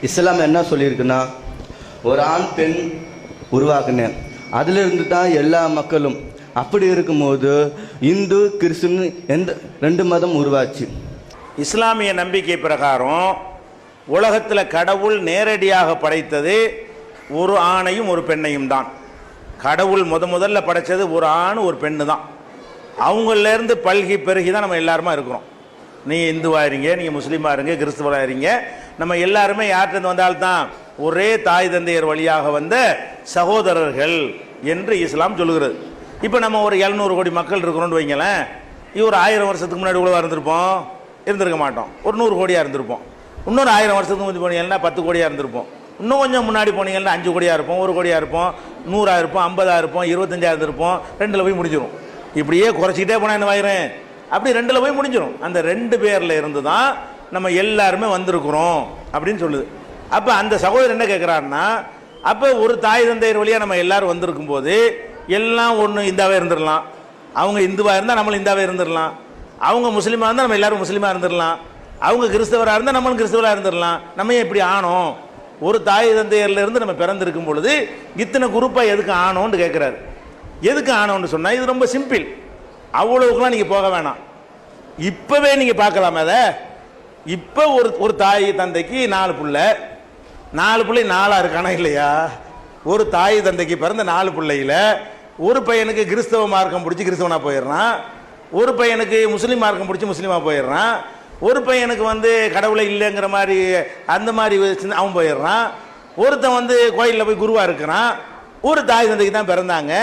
இஸ்லாம் என்ன சொல்லியிருக்குன்னா, ஒரு ஆண் பெண் உருவாக்குனேன், அதிலிருந்து தான் எல்லா மக்களும். அப்படி இருக்கும்போது இந்து கிறிஸ்துவ எந்த 2 மதம் உருவாச்சு. இஸ்லாமிய நம்பிக்கை பிரகாரம் உலகத்தில் கடவுள் நேரடியாக படைத்தது ஒரு ஆணையும் ஒரு பெண்ணையும் தான். கடவுள் முதல்ல படைத்தது ஒரு ஆண் ஒரு பெண்ணு தான். அவங்களிலேருந்து பல்கி பெருகி தான் நம்ம எல்லாருமா இருக்கிறோம். நீங்கள் இந்துவாக இருங்க, நீங்கள் முஸ்லீமாக இருங்க, கிறிஸ்துவராக இருங்க, நம்ம எல்லாருமே யார்கிட்ட வந்தால்தான் ஒரே தாய் தந்தையர் வழியாக வந்த சகோதரர்கள் என்று இஸ்லாம் சொல்லுகிறது. இப்போ நம்ம ஒரு 700 கோடி மக்கள் இருக்கிறோன்னு வைங்களேன். ஒரு 1000 வருஷத்துக்கு முன்னாடி கூட இருந்திருக்க மாட்டோம். ஒரு 100 கோடியாக இருந்திருப்போம். இன்னொரு 1000 வருஷத்துக்கு முன்னாடி போனீங்கன்னா 10 கோடியாக இருந்திருப்போம். இன்னும் கொஞ்சம் முன்னாடி போனீங்கன்னா 5 கோடியாக இருப்போம், 1 கோடியாக இருப்போம், 100 இருப்போம், 50 இருப்போம், 25 இருந்திருப்போம். 2ல் போய் முடிஞ்சிடும். இப்படியே குறைச்சிக்கிட்டே போனால் என்ன ஆயிரும்? அப்படி 2ல் போய் முடிஞ்சிடும். அந்த 2 பேரில் இருந்து தான் நம்ம எல்லாருமே வந்திருக்கிறோம் அப்படின்னு சொல்லுது. அப்போ அந்த சகோதரர் என்ன கேட்குறாருன்னா, அப்போ ஒரு தாய் தந்தையர் வழியாக நம்ம எல்லாரும் வந்திருக்கும் போது எல்லாம் ஒன்று இந்தாவே இருந்துடலாம். அவங்க இந்துவாக இருந்தால் நம்மளும் இந்தாவே இருந்துடலாம். அவங்க முஸ்லீமாக இருந்தால் நம்ம எல்லாரும் முஸ்லீமாக இருந்துடலாம். அவங்க கிறிஸ்தவராக இருந்தால் நம்மளும் கிறிஸ்தவராக இருந்துடலாம். நம்ம எப்படி ஆனோம்? ஒரு தாய் தந்தையர்லேருந்து நம்ம பிறந்திருக்கும் பொழுது இத்தனை குரூப்பாக எதுக்கு ஆனோன்னு கேட்குறாரு. எதுக்கு ஆனோன்னு சொன்னால் இது ரொம்ப சிம்பிள். அவ்வளவுக்குலாம் நீங்கள் போக வேணாம். இப்போவே நீங்கள் பார்க்கலாம். அதை இப்போ ஒரு தாய் தந்தைக்கு 4 பிள்ளை 4 இருக்கானா இல்லையா? ஒரு தாய் தந்தைக்கு பிறந்த 4 பிள்ளையில ஒரு பையனுக்கு கிறிஸ்தவ மார்க்கம் பிடிச்சி கிறிஸ்தவனாக போயிடுறான், ஒரு பையனுக்கு முஸ்லீம் மார்க்கம் பிடிச்சி முஸ்லீமாக போயிடுறான், ஒரு பையனுக்கு கடவுளை இல்லைங்கிற மாதிரி அந்த மாதிரி அவன் போயிடுறான், ஒருத்தன் கோயிலில் போய் குருவாக இருக்கிறான். ஒரு தாய் தந்தைக்கு தான் பிறந்தாங்க.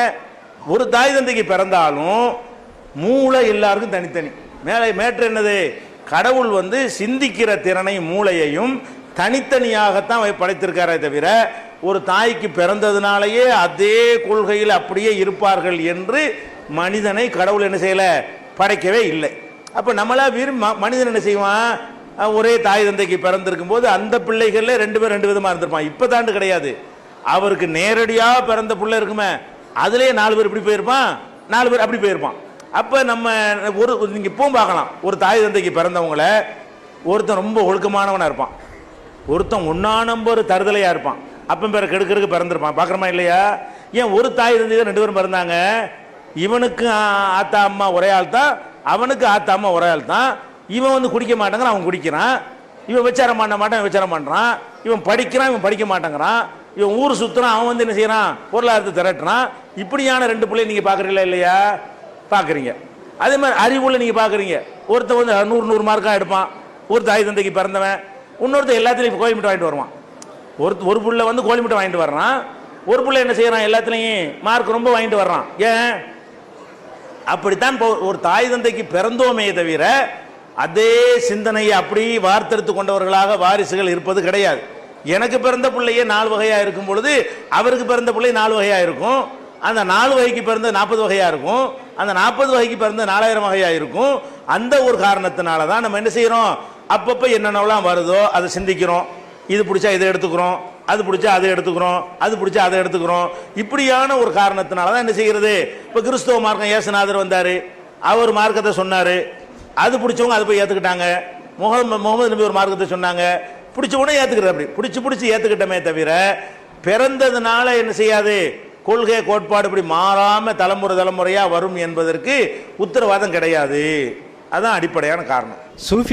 ஒரு தாய் தந்தைக்கு பிறந்தாலும் மூளை எல்லாருக்கும் தனித்தனி. மேற்று என்னது? கடவுள் சிந்திக்கிற திறனை மூளையையும் தனித்தனியாகத்தான் படைத்திருக்காரே தவிர ஒரு தாய்க்கு பிறந்ததுனாலேயே அதே கொள்கையில் அப்படியே இருப்பார்கள் என்று மனிதனை கடவுள் என்ன செய்யலை, படைக்கவே இல்லை. அப்போ நம்மளா மனிதன் என்ன செய்வான்? ஒரே தாய் தந்தைக்கு பிறந்திருக்கும் போது அந்த பிள்ளைகளில் 2 பேர் 2 விதமாக இருந்திருப்பான். இப்போ தாண்டு கிடையாது. அவருக்கு நேரடியாக பிறந்த பிள்ளை இருக்குமே, அதுலேயே 4 பேர் இப்படி போயிருப்பான், 4 பேர் அப்படி போயிருப்பான். அப்போ நம்ம நீங்கள் இப்பவும் பார்க்கலாம். ஒரு தாய் தந்தைக்கு பிறந்தவங்கள ஒருத்தன் ரொம்ப ஒழுக்கமானவனாக இருப்பான், ஒருத்தன் 1 நம்பர் தருதலையாக இருப்பான், அப்பன் பேரை கெடுக்கிறதுக்கு பிறந்திருப்பான். பார்க்குறமா இல்லையா? ஏன் ஒரு தாய் தந்தை தான் 2 பேரும் பிறந்தாங்க. இவனுக்கு ஆத்தா அம்மா ஒரே ஆள் தான், அவனுக்கு ஆத்தா அம்மா ஒரே ஆள் தான். இவன் குடிக்க மாட்டேங்கிறான், அவன் குடிக்கிறான். இவன் விசாரம் பண்ண மாட்டான், இவன் விசாரம் பண்ணுறான். இவன் படிக்கிறான், இவன் படிக்க மாட்டேங்கிறான். இவன் ஊர் சுற்றுறான், அவன் என்ன செய்யறான்? பொருளாதாரத்தை திரட்டுறான். இப்படியான 2 பிள்ளைங்க நீங்கள் பார்க்குறீங்களா இல்லையா? பார்க்குறீங்க. அதே மாதிரி அறிவுள்ள நீங்கள் பார்க்குறீங்க. ஒருத்தன் 100 மார்க்காக எடுப்பான், ஒரு தாய் தந்தைக்கு பிறந்தவன். இன்னொருத்தர் எல்லாத்துலேயும் கோழி மிட்டை வாங்கிட்டு வருவான். ஒரு பிள்ளை கோழி மிட்டை வாங்கிட்டு வர்றான், ஒரு பிள்ளை என்ன செய்யறான்? எல்லாத்துலேயும் மார்க் ரொம்ப வாங்கிட்டு வர்றான். ஏன்? அப்படித்தான் ஒரு தாய் தந்தைக்கு பிறந்தோமே தவிர அதே சிந்தனையை அப்படி வார்த்தெடுத்து கொண்டவர்களாக வாரிசுகள் இருப்பது கிடையாது. எனக்கு பிறந்த பிள்ளையே 4 வகையாக இருக்கும் பொழுது அவருக்கு பிறந்த பிள்ளை 4 வகையாக இருக்கும். அந்த 4 வகைக்கு பிறந்த 40 வகையாக இருக்கும். அந்த 40 வகைக்கு பிறந்த 4000 வகையாக இருக்கும். அந்த ஒரு காரணத்தினால தான் நம்ம என்ன செய்கிறோம்? அப்பப்போ என்னென்னலாம் வருதோ அதை சிந்திக்கிறோம். இது பிடிச்சா இதை எடுத்துக்கிறோம், அது பிடிச்சா அதை எடுத்துக்கிறோம், அது பிடிச்சா அதை எடுத்துக்கிறோம். இப்படியான ஒரு காரணத்தினால தான் என்ன செய்கிறது? இப்போ கிறிஸ்தவ மார்க்கம் இயேசுநாதர் வந்தார், அவர் மார்க்கத்தை சொன்னார், அது பிடிச்சவங்க அதை போய் ஏற்றுக்கிட்டாங்க. முகமது நபி ஒரு மார்க்கத்தை சொன்னாங்க, பிடிச்ச உடனே ஏற்றுக்கிறது. அப்படி பிடிச்சி ஏற்றுக்கிட்டமே தவிர பிறந்ததுனால என்ன செய்யாது? கொள்கை கோட்பாடு இப்படி மாறாமல் தலைமுறையாக வரும் என்பதற்கு உத்தரவாதம் கிடையாது. அதுதான் அடிப்படையான காரணம். சூஃபி